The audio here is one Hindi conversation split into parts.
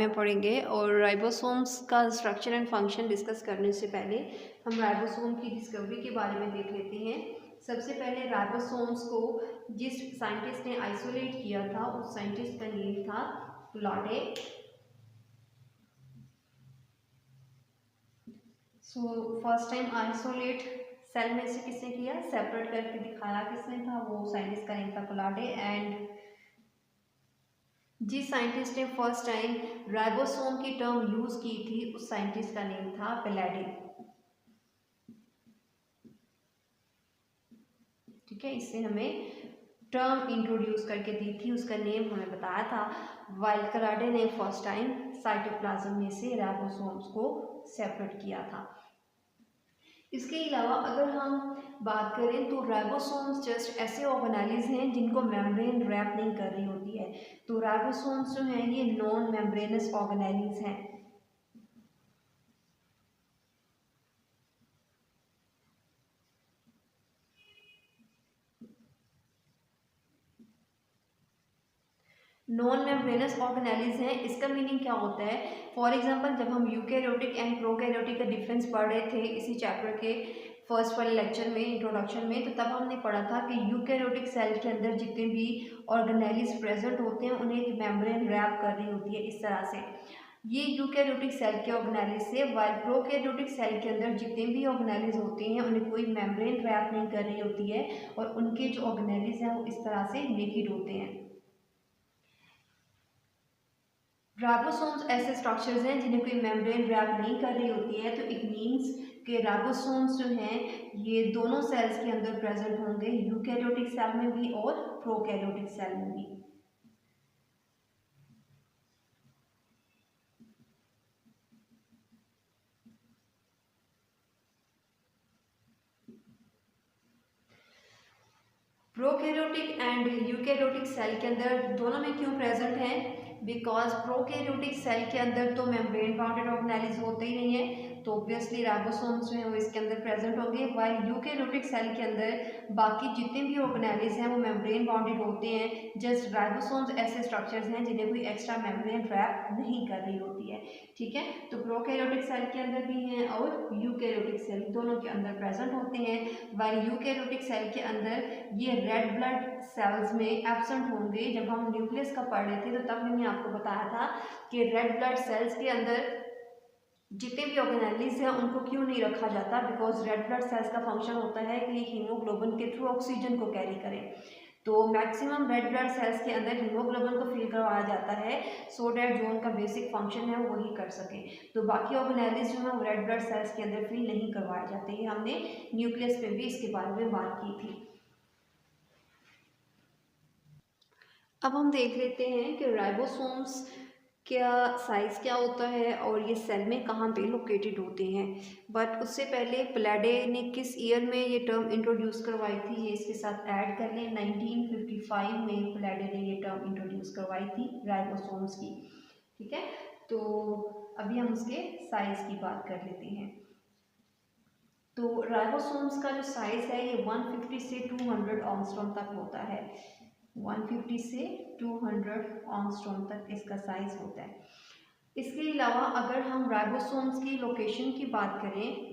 में पढ़ेंगे। और राइबोसोम्स का स्ट्रक्चर एंड फंक्शन डिस्कस करने से पहले हम राइबोसोम की डिस्कवरी के बारे में देख लेते हैं। सबसे पहले राइबोसोम्स को जिस साइंटिस्ट ने आइसोलेट किया था उस साइंटिस्ट का नेम था Claude. So first time isolate cell में से किसने किया, सेपरेट करके दिखाया किसने था, वो साइंटिस्ट का नेम था क्लॉडे। एंड जिस साइंटिस्ट ने फर्स्ट टाइम राइबोसोम की टर्म यूज की थी उस साइंटिस्ट का नेम था पैलेडी। ठीक है, इससे हमें टर्म इंट्रोड्यूस करके दी थी, उसका नेम हमें बताया था। वाइल क्लॉडे ने फर्स्ट टाइम साइटोप्लाज्म में से राइबोसोम्स को सेपरेट किया था। इसके अलावा अगर हम बात करें तो राइबोसोम्स जस्ट ऐसे ऑर्गेनेलिज हैं जिनको मेम्ब्रेन रैप नहीं कर रही होती है। तो राइबोसोम्स जो हैं ये नॉन मेम्ब्रेनस ऑर्गेनेलिज हैं। नॉन मेम्ब्रेनस ऑर्गेनेलिज हैं, इसका मीनिंग क्या होता है। फॉर एग्जांपल जब हम यूकैरियोटिक एंड प्रोकैरियोटिक का डिफरेंस पढ़ रहे थे इसी चैप्टर के फर्स्ट वाले लेक्चर में, इंट्रोडक्शन में, तो तब हमने पढ़ा था कि यूकैरियोटिक सेल के अंदर जितने भी ऑर्गेनेलिज प्रेजेंट होते हैं उन्हें एक मेम्ब्रेन रैप कर रही होती है इस तरह से। ये यूकैरियोटिक सेल के ऑर्गेनेलिज से, वाइल प्रोकैरियोटिक सेल के अंदर जितने भी ऑर्गेनेलिज होते हैं उन्हें कोई मेम्ब्रेन रैप नहीं कर रही होती है और उनके जो ऑर्गेनेलिज हैं वो इस तरह से नेकेड होते हैं। राइबोसोम्स ऐसे स्ट्रक्चर्स हैं जिन्हें कोई मेम्ब्रेन रैप नहीं कर रही होती है, तो इट मींस कि राइबोसोम्स जो हैं ये दोनों सेल्स के अंदर प्रेजेंट होंगे, यूकैरियोटिक सेल में भी और प्रोकैरियोटिक सेल में भी। प्रोकैरियोटिक एंड यूकैरियोटिक सेल के अंदर दोनों में क्यों प्रेजेंट हैं, बिकॉज प्रोकैरियोटिक सेल के अंदर तो मेम्ब्रेन बाउंडेड ऑर्गेनेलिज होते ही नहीं है, तो ऑब्वियसली राइबोसोम्स जो हैं वो इसके अंदर प्रेजेंट होंगे। वाइल यूकैरियोटिक सेल के अंदर बाकी जितने भी ऑर्गेनेलिज हैं वो मेम्ब्रेन बाउंडेड होते हैं। जस्ट राइबोसोम्स ऐसे स्ट्रक्चर्स हैं जिन्हें कोई एक्स्ट्रा मेम्ब्रेन रैप नहीं कर रही होती है। ठीक है, तो प्रोकैरियोटिक सेल के अंदर भी हैं और यूकैरियोटिक सेल दोनों के अंदर प्रेजेंट होते हैं। वाइल यूकैरियोटिक सेल के अंदर ये रेड ब्लड सेल्स में एब्सेंट होंगे। जब हम न्यूक्लियस का पढ़ रहे थे तो तब मैंने आपको बताया था कि रेड ब्लड सेल्स के अंदर जितने भी ऑर्गेनेलिज हैं उनको क्यों नहीं रखा जाता, बिकॉज रेड ब्लड सेल्स का फंक्शन होता है कि हीमोग्लोबिन के थ्रू ऑक्सीजन को कैरी करें। तो मैक्सिमम रेड ब्लड सेल्स के अंदर हीमोग्लोबिन को फिल करवाया जाता है सो डैट जो उनका बेसिक फंक्शन है वो वही कर सके। तो बाकी ऑर्गेनेलिज जो है वो रेड ब्लड सेल्स के अंदर फिल नहीं करवाए जाते। ये हमने न्यूक्लियस में भी इसके बारे में बात की थी। अब हम देख लेते हैं कि राइबोसोम्स क्या साइज क्या होता है और ये सेल में कहाँ पे लोकेटेड होते हैं। बट उससे पहले पैलेडी ने किस ईयर में ये टर्म इंट्रोड्यूस करवाई थी ये इसके साथ ऐड कर लें। 1955 में पैलेडी ने ये टर्म इंट्रोड्यूस करवाई थी राइबोसोम्स की। ठीक है, तो अभी हम उसके साइज की बात कर लेते हैं। तो राइबोसोम्स का जो साइज है ये 150 से 200 एंगस्ट्रॉम तक होता है। 150 से 200 एंगस्ट्रॉम तक इसका साइज होता है। इसके अलावा अगर हम राइबोसोम्स की लोकेशन की बात करें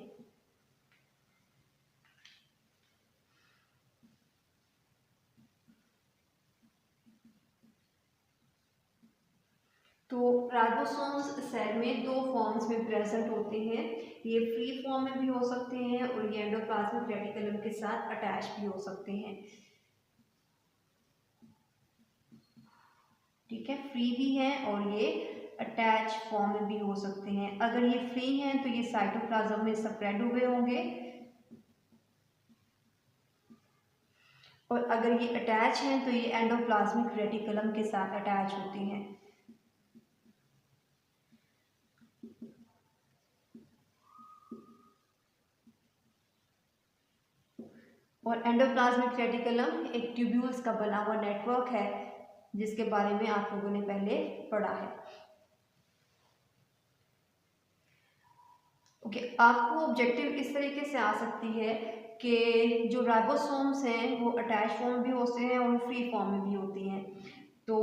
तो राइबोसोम्स सेल में दो फॉर्म्स में प्रेजेंट होते हैं। ये फ्री फॉर्म में भी हो सकते हैं और ये एंडोप्लाज्मिक रेटिकुलम के साथ अटैच भी हो सकते हैं। ठीक है, फ्री भी है और ये अटैच फॉर्म में भी हो सकते हैं। अगर ये फ्री हैं तो ये साइटोप्लाज्म में स्प्रेड हुए होंगे और अगर ये अटैच हैं तो ये एंडोप्लाज्मिक रेटिकुलम के साथ अटैच होते हैं। और एंडोप्लाज्मिक रेटिकुलम एक ट्यूब्यूल्स का बना हुआ नेटवर्क है जिसके बारे में आप लोगों ने पहले पढ़ा है। ओके, आपको ऑब्जेक्टिव इस तरीके से आ सकती है कि जो राइबोसोम्स हैं वो अटैच फॉर्म भी होते हैं और फ्री फॉर्म में भी होती हैं। तो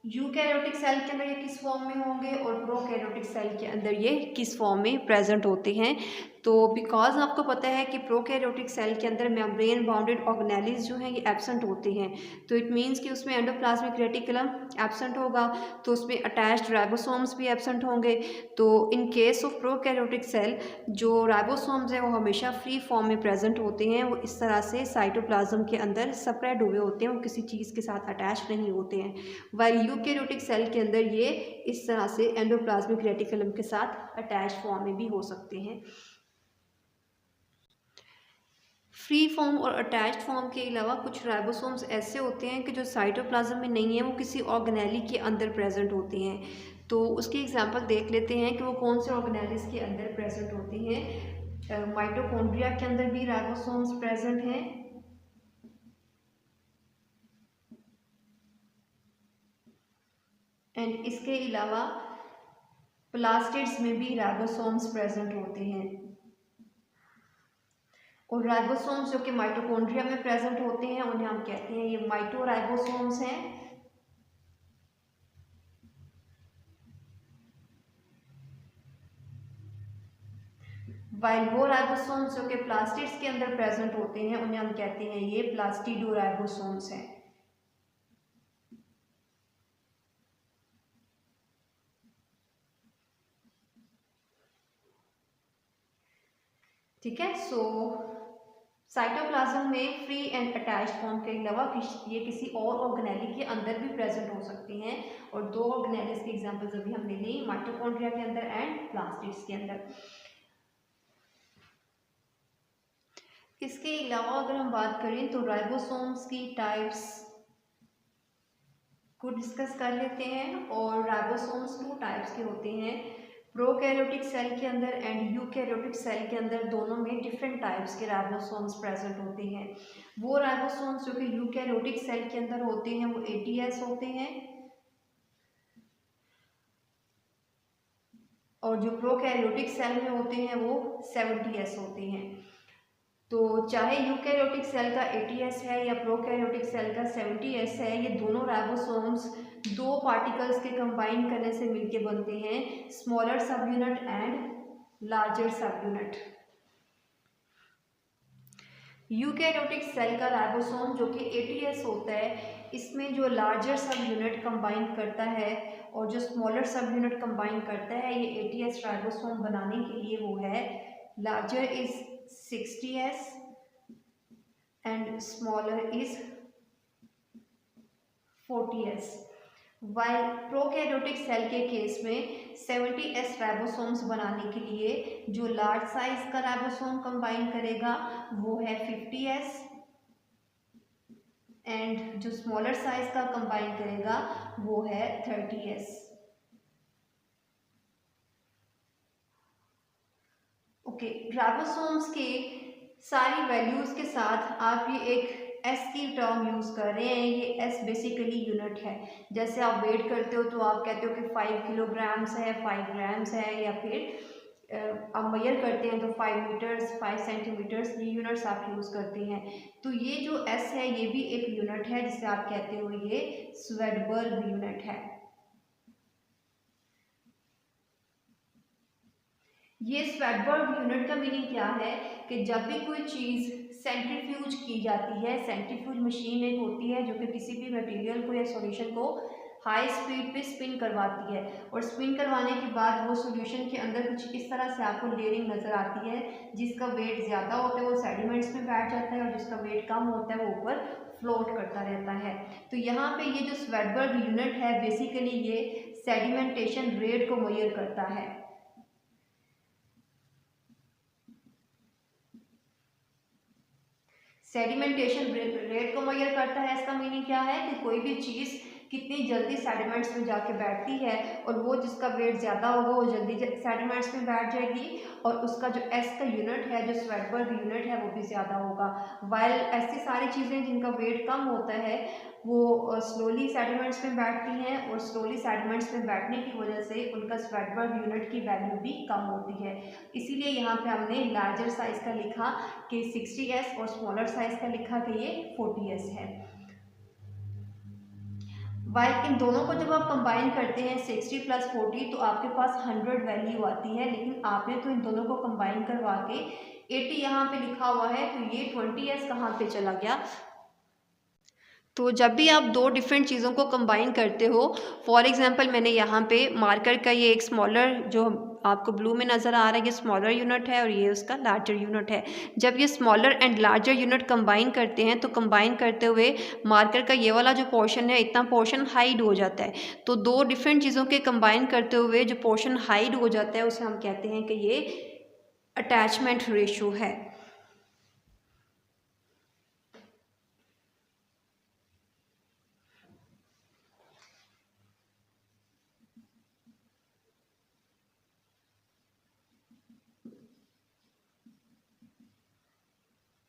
यूकैरियोटिक सेल के अंदर ये किस फॉर्म में होंगे और प्रोकैरियोटिक सेल के अंदर ये किस फॉर्म में प्रेजेंट होते हैं। तो बिकॉज आपको पता है कि प्रोकैरियोटिक सेल के अंदर मेम्ब्रेन बाउंडेड ऑर्गेनेलिज जो हैं ये एब्सेंट होते हैं, तो इट मीन्स कि उसमें एंडोप्लाज्मिक रेटिकुलम एब्सेंट होगा, तो उसमें अटैच्ड राइबोसोम्स भी एब्सेंट होंगे। तो in case of prokaryotic cell जो राइबोसोम्स हैं वो हमेशा फ्री फॉर्म में प्रेजेंट होते हैं, वो इस तरह से साइटोप्लाज्म के अंदर स्प्रेड हुए होते हैं, वो किसी चीज़ के साथ अटैच नहीं होते हैं। वाइल यूकैरियोटिक सेल के अंदर ये इस तरह से एंडोप्लाज्मिक रेटिकुलम के साथ अटैच फॉर्म में भी हो सकते हैं। फ्री फॉर्म और अटैच्ड फॉर्म के अलावा कुछ राइबोसोम्स ऐसे होते हैं कि जो साइटोप्लाज्म में नहीं है, वो किसी ऑर्गेनेली के अंदर प्रेजेंट होते हैं। तो उसकी एग्जांपल देख लेते हैं कि वो कौन से ऑर्गेनेलिस के अंदर प्रेजेंट होती हैं। माइटोकॉन्ड्रिया के अंदर भी राइबोसोम्स प्रेजेंट हैं, एंड इसके अलावा प्लास्टिड्स में भी राइबोसोम्स प्रेजेंट होते हैं। और राइबोसोम्स जो कि माइटोकॉन्ड्रिया में प्रेजेंट होते हैं उन्हें हम कहते हैं ये माइटोराइबोसोम्स हैं। वाइल वो राइबोसोम्स जो कि प्लास्टिड्स के अंदर प्रेजेंट होते हैं उन्हें हम कहते हैं ये प्लास्टिडोराइबोसोम्स हैं। ठीक है, सो साइटोप्लाज्म में फ्री एंड अटैच्ड फॉर्म के अलावा ये किसी और ऑर्गेनेली के अंदर भी प्रेजेंट हो सकती हैं, और दो ऑर्गेनेलिस की एग्जांपल्स अभी हमने ली, माइटोकॉन्ड्रिया के अंदर एंड प्लास्टिड्स के अंदर। इसके अलावा अगर हम बात करें तो राइबोसोम्स की टाइप्स को डिस्कस कर लेते हैं। और राइबोसोम्स 2 टाइप्स के होते हैं, प्रोकैरियोटिक सेल के अंदर एंड यूकैरियोटिक सेल के अंदर, दोनों में डिफरेंट टाइप्स के राइबोसोम्स प्रेजेंट होते हैं। वो राइबोसोम्स जो कि यूकैरियोटिक सेल के अंदर होते हैं वो 80S होते हैं, और जो प्रोकैरियोटिक सेल में होते हैं वो 70S होते हैं। तो चाहे यूकैरियोटिक सेल का 80S है या प्रोकैरियोटिक सेल का 70S है, ये दोनों राइबोसोम्स दो पार्टिकल्स के कंबाइन करने से मिलके बनते हैं, smaller subunit and larger subunit. Eukaryotic cell का राइबोसोम जो कि 80S होता है, इसमें जो लार्जर सब यूनिट कंबाइन करता है और जो स्मॉलर सब यूनिट कंबाइन करता है, ये 80S राइबोसोम बनाने के लिए वो है larger is 60S and smaller is 40S। While prokaryotic cell के केस में 70S राइबोसोम्स बनाने के लिए जो लार्ज साइज का राइबोसोम कंबाइन करेगा वो है 50S, एंड जो स्मॉलर साइज का कंबाइन करेगा वो है 30S। ओके, राइबोसोम्स के सारी वैल्यूज के साथ आप ये एक एस की टर्म यूज कर रहे हैं, ये एस बेसिकली यूनिट है। जैसे आप वेट करते हो तो आप कहते हो कि 5 किलोग्राम्स है, 5 ग्राम्स है, या फिर आप मेजर करते हैं तो 5 मीटर्स, 5 सेंटीमीटर्स, ये यूनिट्स आप यूज करते हैं। तो ये जो एस है ये भी एक यूनिट है जिसे आप कहते हो ये स्वेडबर्ग यूनिट है। ये स्वेडबर्ग यूनिट का मीनिंग क्या है कि जब भी कोई चीज़ सेंट्रीफ्यूज की जाती है, सेंट्रीफ्यूज मशीन एक होती है जो कि किसी भी मटेरियल को या सॉल्यूशन को हाई स्पीड पे स्पिन करवाती है, और स्पिन करवाने के बाद वो सॉल्यूशन के अंदर कुछ इस तरह से आपको लेयरिंग नज़र आती है, जिसका वेट ज़्यादा होता है वो सेडिमेंट्स में बैठ जाता है और जिसका वेट कम होता है वो ऊपर फ्लोट करता रहता है। तो यहाँ पे ये जो स्वेडबर्ग यूनिट है बेसिकली ये सेडिमेंटेशन रेट को मेजर करता है। सेडिमेंटेशन रेट को मेजर करता है, इसका मीनिंग क्या है कि कोई भी चीज़ कितनी जल्दी सेडिमेंट्स में जाके बैठती है, और वो जिसका वेट ज़्यादा होगा वो जल्दी सेडिमेंट्स में बैठ जाएगी, और उसका जो एस का यूनिट है, जो स्वेडबर्ग यूनिट है, वो भी ज़्यादा होगा। वाइल ऐसी सारी चीज़ें जिनका वेट कम होता है वो स्लोली सेडिमेंट्स में बैठती हैं, और स्लोली सेडिमेंट्स में बैठने की वजह से उनका स्वेडबर्ग यूनिट की वैल्यू भी कम होती है। इसीलिए यहाँ पे हमने लार्जर साइज का लिखा कि 60S और स्मॉलर साइज का लिखा कि ये 40S है। वाइल इन दोनों को जब आप कंबाइन करते हैं 60 + 40 तो आपके पास 100 वैल्यू आती है, लेकिन आपने तो इन दोनों को कंबाइन करवा के 80 यहाँ पे लिखा हुआ है, तो ये 20s कहाँ पे चला गया। तो जब भी आप दो डिफरेंट चीज़ों को कंबाइन करते हो, फॉर एग्जांपल मैंने यहाँ पे मार्कर का ये एक स्मॉलर जो आपको ब्लू में नज़र आ रहा है, ये स्मॉलर यूनिट है और ये उसका लार्जर यूनिट है। जब ये smaller and larger unit combine करते हैं तो कंबाइन करते हुए मार्कर का ये वाला जो पोर्शन है, इतना पोर्शन हाइड हो जाता है। तो दो डिफरेंट चीज़ों के कंबाइन करते हुए जो पोर्शन हाइड हो जाता है उसे हम कहते हैं कि ये अटैचमेंट रेशो है।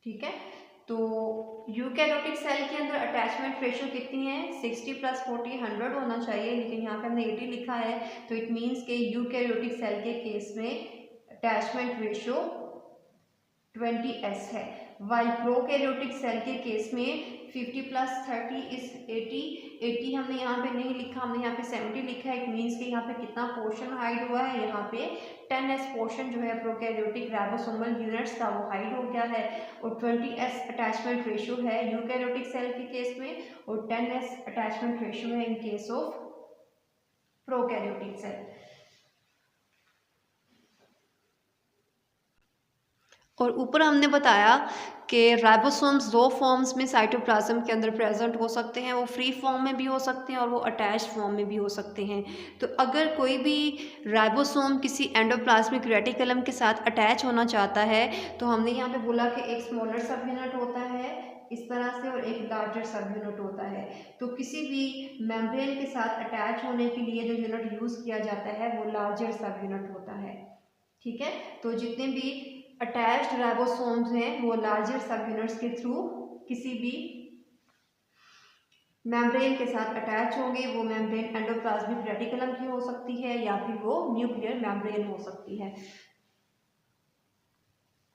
ठीक है, तो यूकैरियोटिक सेल के अंदर अटैचमेंट रेशो कितनी है, 60 + 40 100 होना चाहिए, लेकिन यहाँ पे हमने 80 लिखा है, तो इट मीन्स के यूकैरियोटिक सेल के केस में अटैचमेंट रेशो 20s है। वाइल प्रोकैरियोटिक सेल के केस में 50 + 30 इज 80। 80 हमने यहाँ पे नहीं लिखा, हमने यहाँ पे 70 लिखा है। इट मीन्स कि यहाँ पे कितना पोर्शन हाइड हुआ है, यहाँ पे 10s पोर्शन जो है प्रोकैरियोटिक राइबोसोमल यूनिट्स का वो हाइड हो गया है, और 20s अटैचमेंट रेशियो है यूकैरियोटिक सेल के केस में, और 10s अटैचमेंट रेशियो है in case of prokaryotic cell. और ऊपर हमने बताया कि राइबोसोम्स दो फॉर्म्स में साइटोप्लाज्म के अंदर प्रेजेंट हो सकते हैं, वो फ्री फॉर्म में भी हो सकते हैं और वो अटैच्ड फॉर्म में भी हो सकते हैं। तो अगर कोई भी राइबोसोम किसी एंडोप्लाज्मिक रेटिकुलम के साथ अटैच होना चाहता है, तो हमने यहाँ पे बोला कि एक स्मॉलर सब यूनिट होता है इस तरह से और एक लार्जर सब यूनिट होता है। तो किसी भी मेम्ब्रेन के साथ अटैच होने के लिए जो यूनिट यूज़ किया जाता है वो लार्जर सब यूनिट होता है। ठीक है, तो जितने भी अटैच्ड राइबोसोम्स हैं वो लार्जर सब यूनिट्स के थ्रू किसी भी मेम्ब्रेन के साथ अटैच होंगे। वो मेम्ब्रेन एंडोप्लाज्मिक रेटिकुलम की हो सकती है या फिर वो न्यूक्लियर मेम्ब्रेन हो सकती है।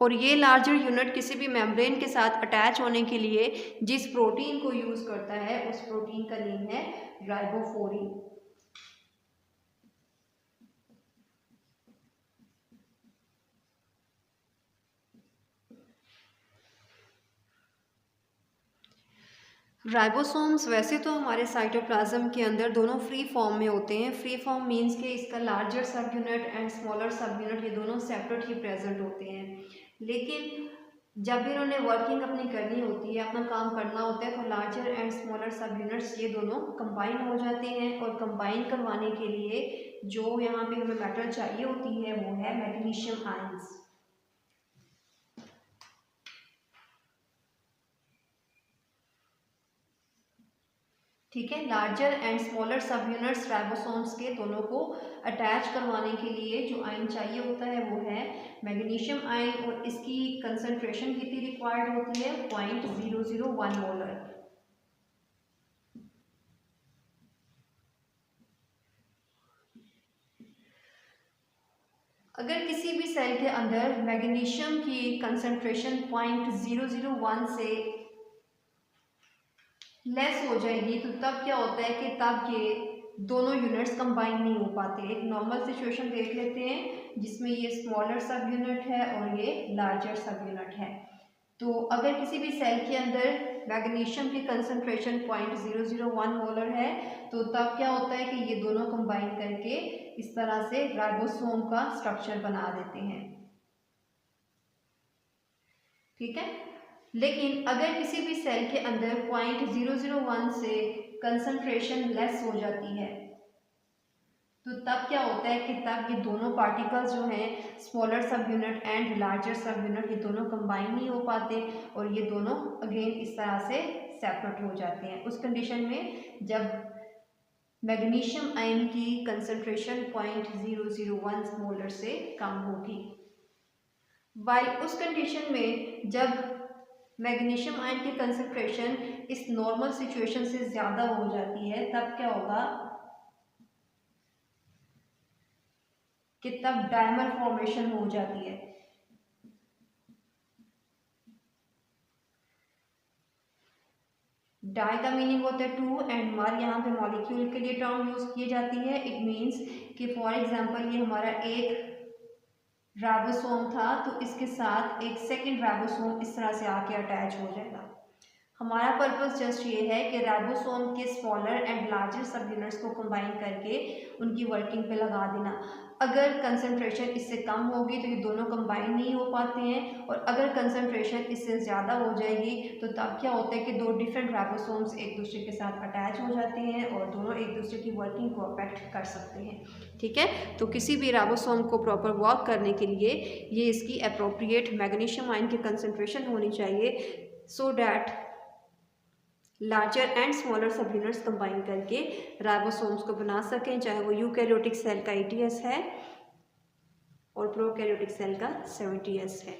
और ये लार्जर यूनिट किसी भी मेम्ब्रेन के साथ अटैच होने के लिए जिस प्रोटीन को यूज करता है उस प्रोटीन का नेम है राइबोफोरिन। राइबोसोम्स वैसे तो हमारे साइटोप्लाज्म के अंदर दोनों फ्री फॉर्म में होते हैं। फ्री फॉर्म मींस के इसका larger subunit and smaller सब यूनिट ये दोनों सेपरेट ही प्रेजेंट होते हैं, लेकिन जब भी इन्होंने वर्किंग अपनी करनी होती है, अपना काम करना होता है, तो लार्जर एंड स्मॉलर सब यूनिट्स ये दोनों कंबाइन हो जाते हैं। और कंबाइन करवाने के लिए जो यहाँ पे हमें मेटल चाहिए होती है वो है मैग्नीशियम आयंस। ठीक है, लार्जर एंड स्मॉलर सब यूनिट्स राइबोसोम्स के दोनों को अटैच करवाने के लिए जो आयन चाहिए होता है वो है मैग्नीशियम आयन, और इसकी कंसंट्रेशन कितनी रिक्वायर्ड होती है, 0.001 मोलर। अगर किसी भी सेल के अंदर मैग्नीशियम की कंसंट्रेशन 0.001 से लेस हो जाएगी तो तब क्या होता है कि तब ये दोनों यूनिट्स कंबाइन नहीं हो पाते। एक नॉर्मल सिचुएशन देख लेते हैं जिसमें ये स्मॉलर सब यूनिट है और ये लार्जर सब यूनिट है। तो अगर किसी भी सेल के अंदर मैग्नीशियम की कंसंट्रेशन 0.001 मोलर है तो तब क्या होता है कि ये दोनों कंबाइन करके इस तरह से राइबोसोम का स्ट्रक्चर बना देते हैं। ठीक है, लेकिन अगर किसी भी सेल के अंदर 0.001 से कंसंट्रेशन लेस हो जाती है तो तब क्या होता है कि तब ये दोनों पार्टिकल्स जो हैं smaller subunit and larger सब यूनिट ये दोनों कंबाइन नहीं हो पाते और ये दोनों अगेन इस तरह से सेपरेट हो जाते हैं। उस कंडीशन में जब मैग्नीशियम आयन की कंसंट्रेशन 0.001 मोलर से कम होगी, वाइल उस कंडीशन में जब मैग्नीशियम आयन की कंसंट्रेशन इस नॉर्मल सिचुएशन से ज़्यादा हो जाती है तब क्या होगा कि तब डायमर फॉर्मेशन हो जाती है। डाई का मीनिंग होता है टू एंड मर यहाँ पे मॉलिक्यूल के लिए टर्म यूज़ की जाती है। इट मीन्स कि फॉर एग्जांपल ये हमारा एक राइबोसोम था तो इसके साथ एक सेकंड राइबोसोम इस तरह से आके अटैच हो जाएगा। हमारा पर्पस जस्ट ये है कि राइबोसोम के स्मॉलर एंड लार्जर सब यूनिट्स को कंबाइन करके उनकी वर्किंग पे लगा देना। अगर कंसंट्रेशन इससे कम होगी तो ये दोनों कंबाइन नहीं हो पाते हैं, और अगर कंसंट्रेशन इससे ज़्यादा हो जाएगी तो तब क्या होता है कि दो डिफरेंट राइबोसोम्स एक दूसरे के साथ अटैच हो जाते हैं और दोनों एक दूसरे की वर्किंग को अफेक्ट कर सकते हैं। ठीक है, तो किसी भी राइबोसोम को प्रॉपर वर्क करने के लिए ये इसकी अप्रोप्रिएट मैग्नीशियम आयन की कंसंट्रेशन होनी चाहिए, so that larger and smaller सब यूनिट्स कंबाइन करके राइबोसोम्स को बना सकें, चाहे वो यूकैरियोटिक सेल का 80S है और प्रोकैरियोटिक सेल का 70S है।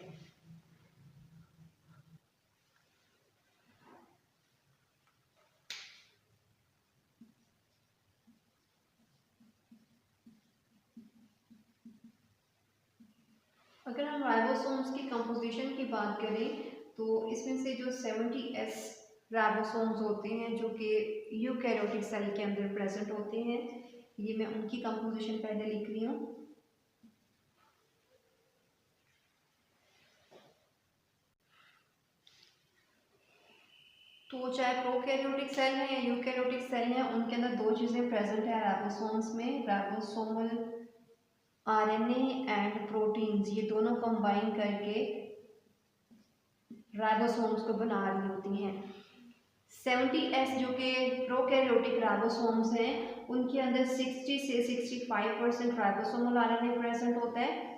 अगर हम राइबोसोम्स की कंपोजिशन की बात करें तो इसमें से जो 70S राइबोसोम्स होते हैं जो कि यूकैरियोटिक सेल के अंदर प्रेजेंट होते हैं, ये मैं उनकी कंपोजिशन पहले लिख रही हूँ। तो चाहे प्रोकैरियोटिक सेल है या यूकैरियोटिक सेल है, उनके अंदर दो चीज़ें प्रेजेंट है राइबोसोम्स में, राइबोसोमल RNA एंड प्रोटीन्स, ये दोनों कंबाइन करके राइबोसोम्स को बना रही होती हैं। 70S जो कि प्रोकैरियोटिक राइबोसोम्स हैं, उनके अंदर 60 से 65% राइबोसोमल RNA प्रेजेंट होता है।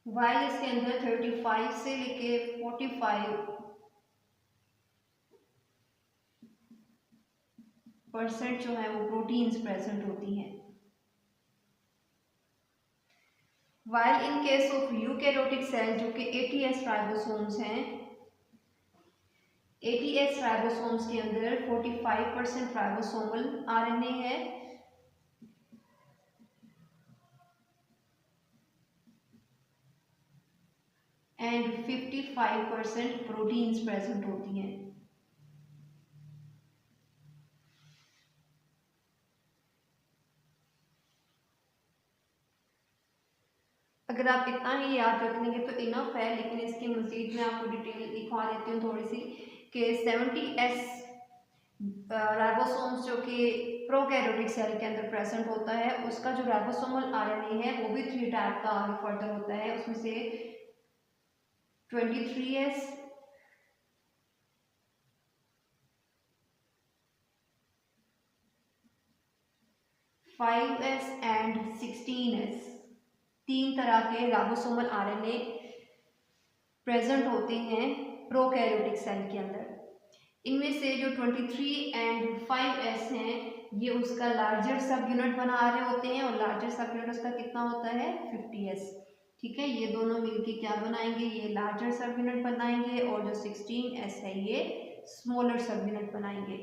वाइल इसके अंदर 35 से लेके 45% जो है वो प्रोटीन्स प्रेजेंट होती हैं। While in case of eukaryotic cell जो कि 80S राइबोसोम्स हैं, 80S राइबोसोम्स के अंदर 45% राइबोसोमल RNA है एंड 55% प्रोटीन्स प्रेजेंट होती हैं। अगर आप इतना ही याद रख लेंगे तो इनफ है, लेकिन इसकी मजीद मैं आपको डिटेल दिखा देती हूँ थोड़ी सी कि 70S राइबोसोम्स जो कि प्रोकैरियोटिक सेल के अंदर प्रेजेंट होता है, उसका जो राइबोसोमल RNA है वो भी 3 टाइप का आगे फर्दर होता है। उसमें से 23S, 5S एंड 16S, 3 तरह के राइबोसोमल RNA प्रेजेंट होते हैं प्रोकैरियोटिक सेल के अंदर। इनमें से जो 23 एंड 5S हैं, ये उसका लार्जर सब यूनिट बना रहे होते हैं, और लार्जर सब यूनिट उसका कितना होता है 50S। ठीक है, ये दोनों मिलके क्या बनाएंगे, ये लार्जर सब यूनिट बनाएंगे, और जो 16S है ये स्मॉलर सब यूनिट बनाएंगे।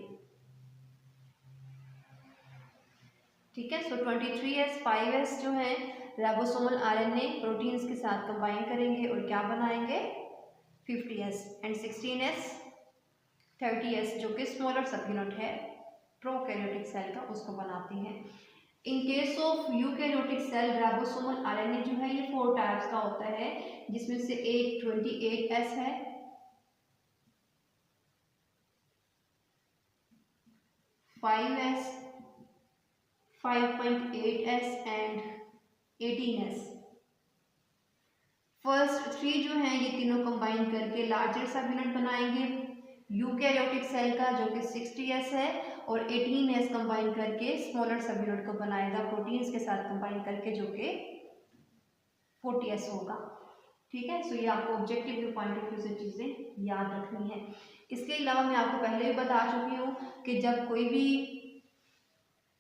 ठीक है, सो 23S 5S जो है राइबोसोमल RNA प्रोटीन्स के साथ कंबाइन करेंगे और क्या बनाएंगे 50S, एंड 16S 30S जो कि स्मॉलर सब यूनिट है प्रोकैरियोटिक सेल का, उसको बनाते हैं। In case of eukaryotic cell ribosomal RNA जो है ये 4 टाइप्स का होता है, जिसमें से एक 28S है, 5S, 5.8S and 18S। First 3 जो हैं ये तीनों कंबाइन करके लार्जर सब यूनिट बनाएंगे यूकैरियोटिक सेल का, जो कि 60S है, और 18S कंबाइन करके स्मॉलर सब यूनिट को बनाएगा प्रोटीन्स के साथ कंबाइन करके, जो कि 40S होगा। ठीक है, सो ये आपको ऑब्जेक्टिव के पॉइंट ऑफ व्यू से चीज़ें याद रखनी है। इसके अलावा मैं आपको पहले भी बता चुकी हूँ कि जब कोई भी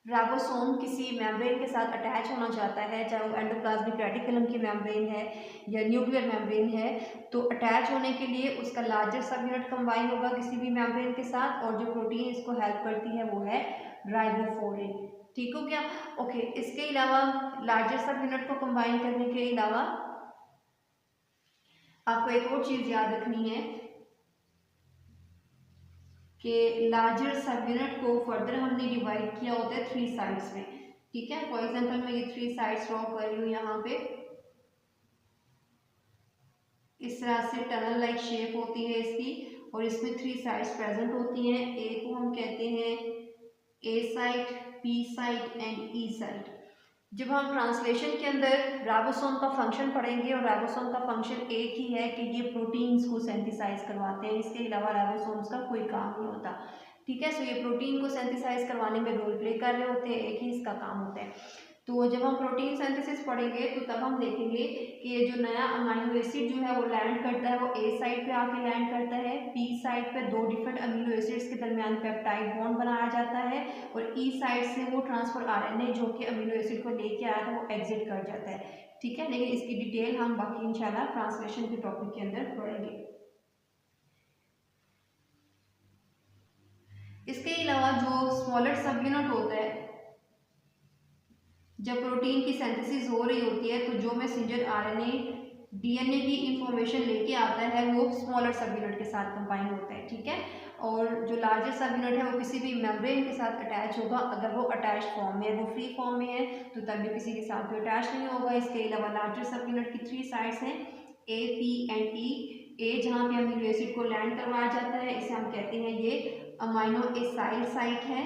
राइबोसोम किसी मेम्ब्रेन के साथ अटैच होना चाहता है, चाहे वो एंडोप्लाज्मिक रेटिकुलम की मेम्ब्रेन है या न्यूक्लियर मेम्ब्रेन है, तो अटैच होने के लिए उसका लार्जर सब यूनिट कंबाइन होगा किसी भी मेम्ब्रेन के साथ, और जो प्रोटीन इसको हेल्प करती है वो है राइबोफोरिन। ठीक हो गया। ओके, इसके अलावा लार्जर सब यूनिट को कंबाइन करने के अलावा आपको एक और चीज याद रखनी है कि लार्जर सब यूनिट को फर्दर हमने डिवाइड किया होता है 3 साइड्स में। ठीक है, फॉर एग्जांपल मैं ये 3 साइड्स ड्रॉ कर रही हूँ यहाँ पे। इस तरह से टनल लाइक शेप होती है इसकी और इसमें 3 साइड्स प्रेजेंट होती हैं। ए को हम कहते हैं A side, B side and E side. जब हम ट्रांसलेशन के अंदर राइबोसोम का फंक्शन पढ़ेंगे और राइबोसोम का फंक्शन एक ही है कि ये प्रोटीन्स को सिंथेसाइज करवाते हैं, इसके अलावा राइबोसोम्स का कोई काम नहीं होता। ठीक है, सो ये प्रोटीन को सिंथेसाइज करवाने में रोल प्ले कर रहे होते हैं, एक ही इसका काम होता है। तो जब हम प्रोटीन सिंथेसिस पढ़ेंगे तो तब हम देखेंगे कि ये जो नया अमीनो एसिड जो है वो लैंड करता है, वो ए साइड पे आके लैंड करता है, बी साइड पे 2 डिफरेंट अमीनो एसिड्स के दरमियान पेप्टाइड बॉन्ड बनाया जाता है और ई साइड से वो ट्रांसफर आरएनए जो कि अमीनो एसिड को लेके आया था वो एग्जिट कर जाता है। ठीक है, लेकिन इसकी डिटेल हम बाकी इंशाल्लाह ट्रांसलेशन के टॉपिक के अंदर पढ़ेंगे। इसके अलावा जो स्मॉलर सब यूनिट होता है, जब प्रोटीन की सिंथेसिस हो रही होती है तो जो मैसेंजर आरएनए डीएनए की इंफॉर्मेशन लेके आता है वो स्मॉलर सब यूनिट के साथ कंबाइन होता है। ठीक है, और जो लार्जर सब यूनिट है वो किसी भी मेम्ब्रेन के साथ अटैच होगा। अगर वो अटैच फॉर्म में है, वो फ्री फॉर्म में है तो तभी किसी के साथ भी अटैच नहीं होगा। इसके अलावा लार्जर सब यूनिट की 3 साइड्स हैं, ए, पी एंड ई। ए जहाँ पे अमीनो एसिड को लैंड करवाया जाता है इसे हम कहते हैं ये अमाइनो एसाइल साइट है।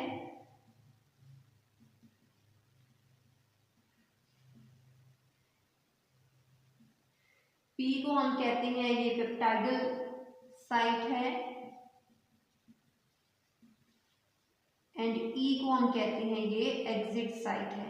पी को हम कहते हैं ये पेप्टाइडल साइट है एंड ई को हम कहते हैं ये एग्जिट साइट है।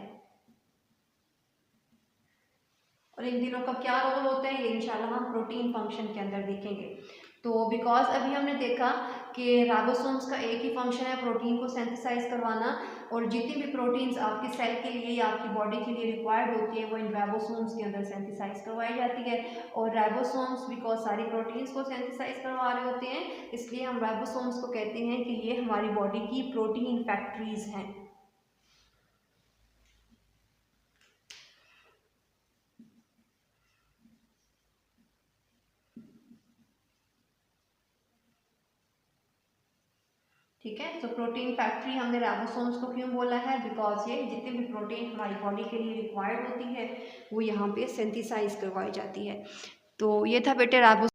और इन तीनों का क्या रोल होता है ये इंशाल्लाह हम प्रोटीन फंक्शन के अंदर देखेंगे। तो बिकॉज अभी हमने देखा कि राइबोसोम्स का एक ही फंक्शन है प्रोटीन को सिंथेसाइज करवाना, और जितनी भी प्रोटीन्स आपके सेल के लिए या आपकी बॉडी के लिए रिक्वायर्ड होती है वो इन राइबोसोम्स के अंदर सिंथेसाइज करवाई जाती है। और राइबोसोम्स बिकॉज सारी प्रोटीन्स को सिंथेसाइज करवा रहे होते हैं इसलिए हम राइबोसोम्स को कहते हैं कि ये हमारी बॉडी की प्रोटीन फैक्ट्रीज हैं। ठीक है, तो प्रोटीन फैक्ट्री हमने राइबोसोम्स को क्यों बोला है, बिकॉज ये जितने भी प्रोटीन हमारी बॉडी के लिए रिक्वायर्ड होती है वो यहाँ पे सिंथेसाइज करवाई जाती है। तो ये था बेटे राइबोसोम